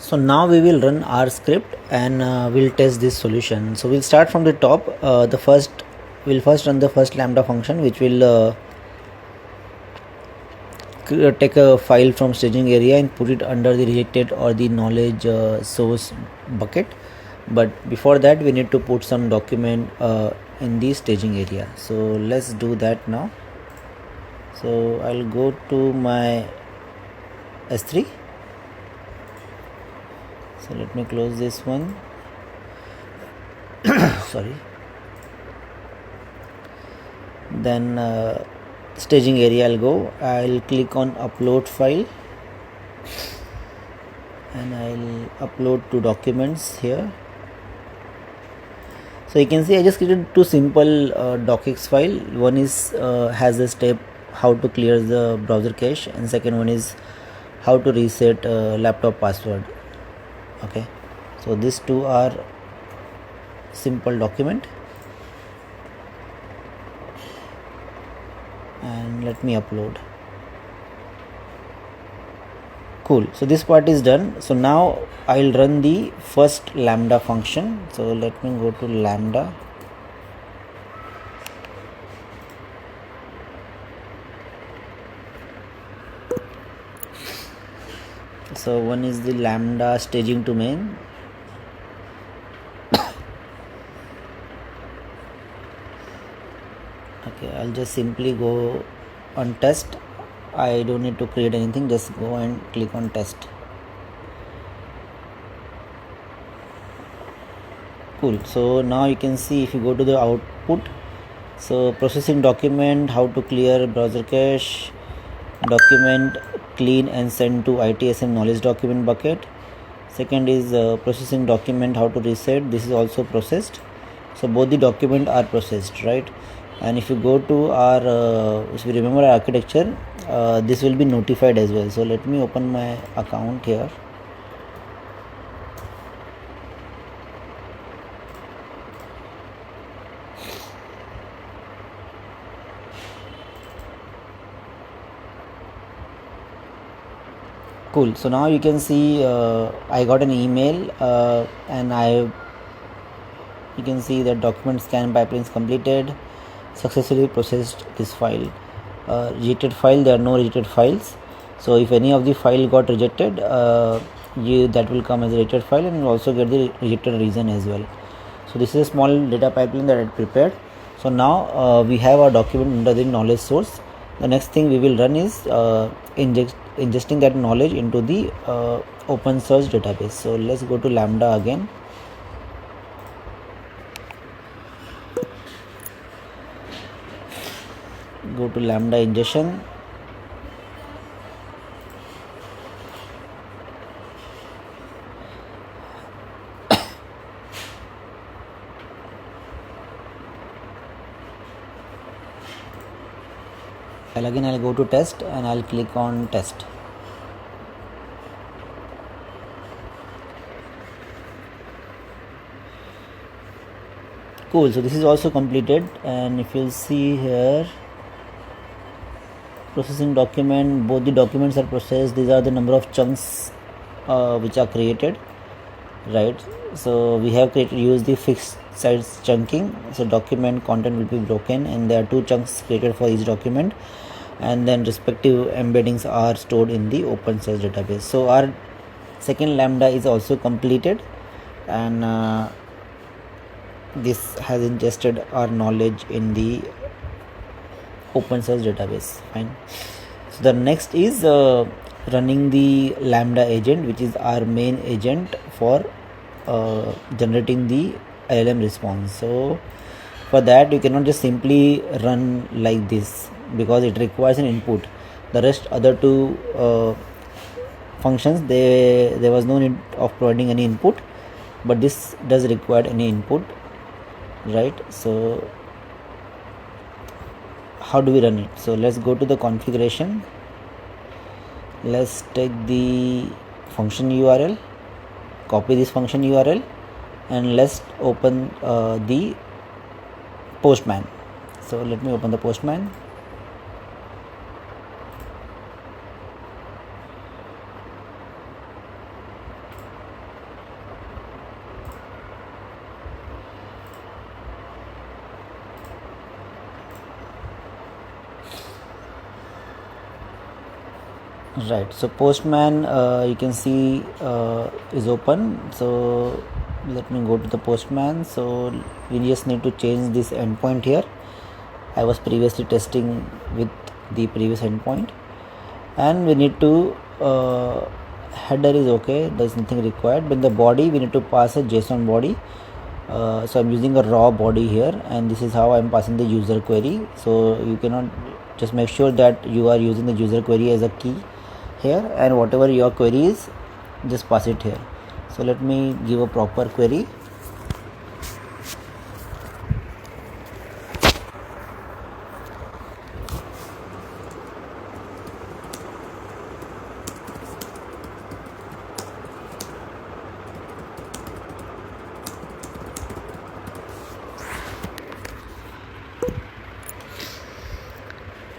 So now we will run our script and we'll test this solution. So we'll start from the top. We'll first run the first Lambda function, which will take a file from staging area and put it under the rejected or the knowledge source bucket. But before that, we need to put some document in the staging area. So let's do that now. So I'll go to my S3. So let me close this one. Sorry. Then staging area I'll click on upload file and I'll upload two documents here. So you can see I just created two simple docx file. One is has a step how to clear the browser cache, and second one is how to reset laptop password. Okay, so these two are simple document, and let me upload. Cool, so this part is done. So now I'll run the first Lambda function. So let me go to Lambda. So one is the Lambda staging to main. Okay, I'll just simply go on test. I don't need to create anything, just go and click on test. Cool, so now you can see if you go to the output, so processing document how to clear browser cache, document clean and send to ITSM knowledge document bucket. Second is processing document how to reset. This is also processed, so both the document are processed, right? And if you go to our if you remember our architecture, this will be notified as well. So let me open my account here. Cool, so now you can see I got an email and you can see that document scan pipeline is completed, successfully processed this file. Rejected file, there are no rejected files. So if any of the file got rejected, that will come as a rejected file, and you also get the rejected reason as well. So this is a small data pipeline that I prepared. So now we have our document under the knowledge source. The next thing we will run is ingesting that knowledge into the OpenSearch database. So let's go to Lambda again. Go to Lambda ingestion. I'll go to test and I'll click on test. Cool, so this is also completed, and if you'll see here, processing document, both the documents are processed. These are the number of chunks which are created, right? So we have used the fixed size chunking. So document content will be broken, and there are two chunks created for each document, and then respective embeddings are stored in the OpenSearch database. So our second Lambda is also completed, and this has ingested our knowledge in the OpenSearch database. Fine. So the next is running the Lambda agent, which is our main agent for generating the LLM response. So for that, you cannot just simply run like this, because it requires an input. The rest other two functions, there was no need of providing any input, but this does require any input, right? So how do we run it? So let's go to the configuration. Let's take the function URL, copy this function URL, and let's open the Postman. So let me open the Postman. Right, so Postman you can see is open. So let me go to the Postman. So we just need to change this endpoint here. I was previously testing with the previous endpoint, and we need to header is okay, there's nothing required, but in the body we need to pass a JSON body. So I'm using a raw body here, and this is how I'm passing the user query. So you cannot, just make sure that you are using the user query as a key here, and whatever your query is, just pass it here. So let me give a proper query.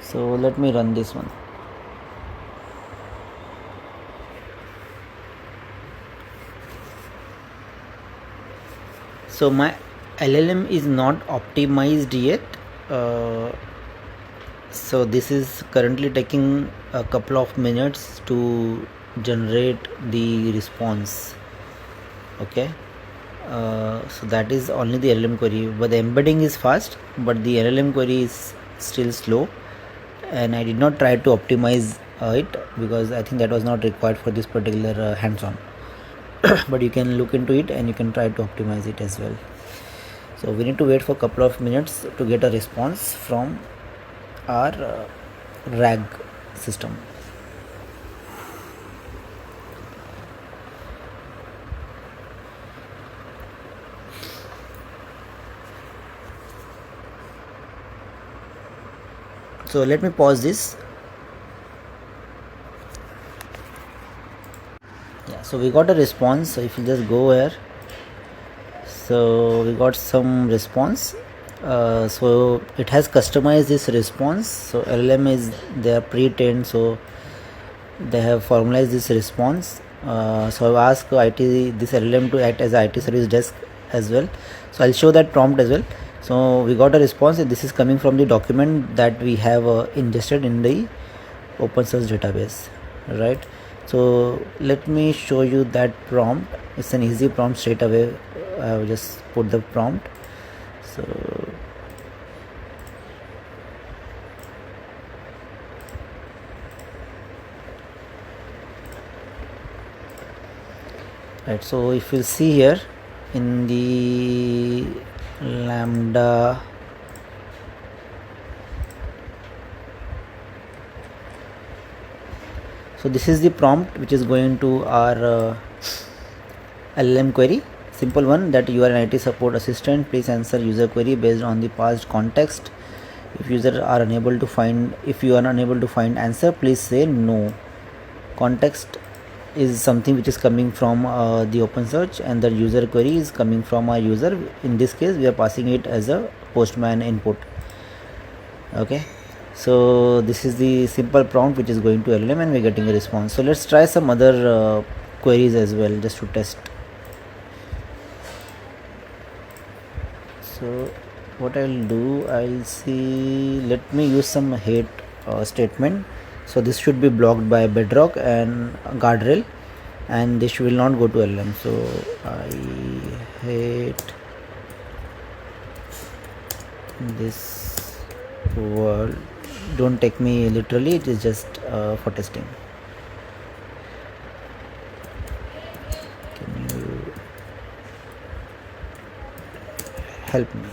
So let me run this one. So my LLM is not optimized yet. So this is currently taking a couple of minutes to generate the response. Okay. So that is only the LLM query, but the embedding is fast, but the LLM query is still slow, and I did not try to optimize it because I think that was not required for this particular hands-on. But you can look into it and you can try to optimize it as well. So we need to wait for a couple of minutes to get a response from our RAG system. So let me pause this. Yeah, so we got a response. So if you just go here, so we got some response. So it has customized this response. So LLM is, they are pre-trained, so they have formalized this response. So I've asked this LLM to act as a IT service desk as well. So I'll show that prompt as well. So we got a response, and this is coming from the document that we have ingested in the OpenSearch database, right? So let me show you that prompt. It's an easy prompt straight away. I will just put the prompt. So right, so if you see here in the Lambda, so this is the prompt which is going to our LLM query. Simple one, that you are an IT support assistant, please answer user query based on the past context. If you are unable to find answer, please say no. Context is something which is coming from the OpenSearch, and the user query is coming from our user. In this case we are passing it as a Postman input. Okay, so this is the simple prompt which is going to LLM, and we're getting a response. So let's try some other queries as well, just to test. So what I'll do, I'll see, let me use some hate statement. So this should be blocked by bedrock and guardrail, and this will not go to LLM. So I hate this word. Don't take me literally, it is just for testing. Can you help me?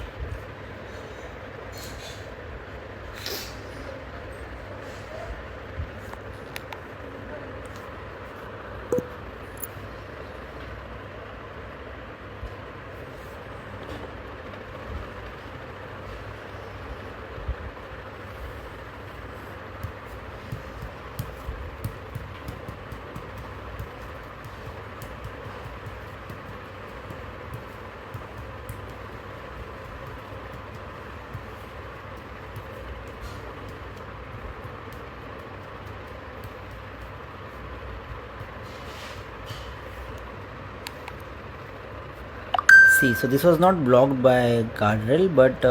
See, so this was not blocked by guardrail, but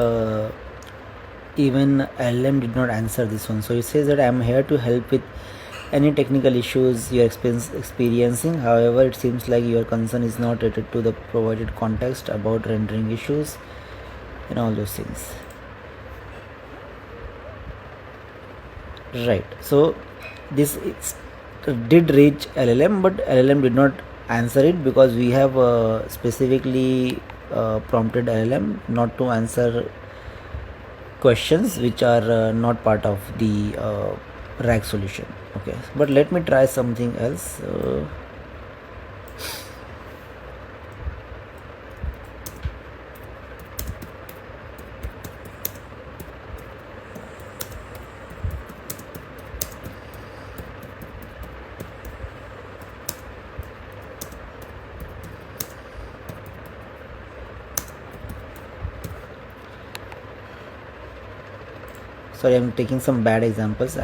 even LLM did not answer this one. So it says that I am here to help with any technical issues you are experiencing. However, it seems like your concern is not related to the provided context about rendering issues and all those things. Right, so this did reach LLM, but LLM did not answer it because we have specifically prompted LLM not to answer questions which are not part of the RAG solution. Okay, but let me try something else. Sorry, I'm taking some bad examples.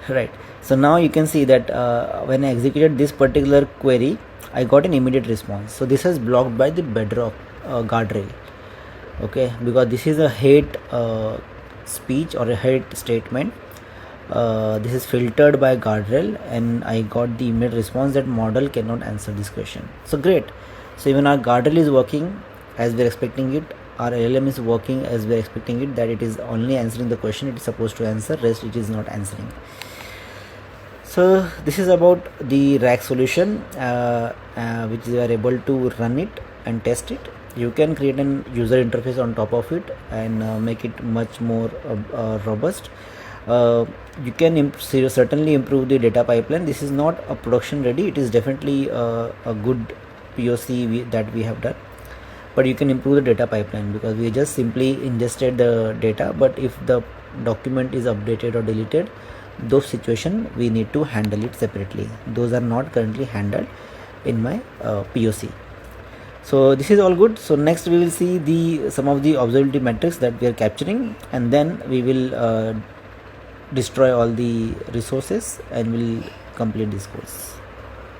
Right, so now you can see that when I executed this particular query, I got an immediate response. So this is blocked by the bedrock guardrail. Okay, because this is a hate speech or a hate statement. This is filtered by guardrail, and I got the immediate response that model cannot answer this question. So great. So even our guardrail is working as we're expecting it. Our LLM is working as we're expecting it, that it is only answering the question it is supposed to answer, rest it is not answering. So this is about the RAG solution, which you are able to run it and test it. You can create an user interface on top of it and make it much more robust. You can certainly improve the data pipeline. This is not a production ready, it is definitely a good POC that we have done, but you can improve the data pipeline because we just simply ingested the data, but if the document is updated or deleted, those situations we need to handle it separately. Those are not currently handled in my POC. So this is all good. So next we will see some of the observability metrics that we are capturing, and then we will destroy all the resources and will complete this course.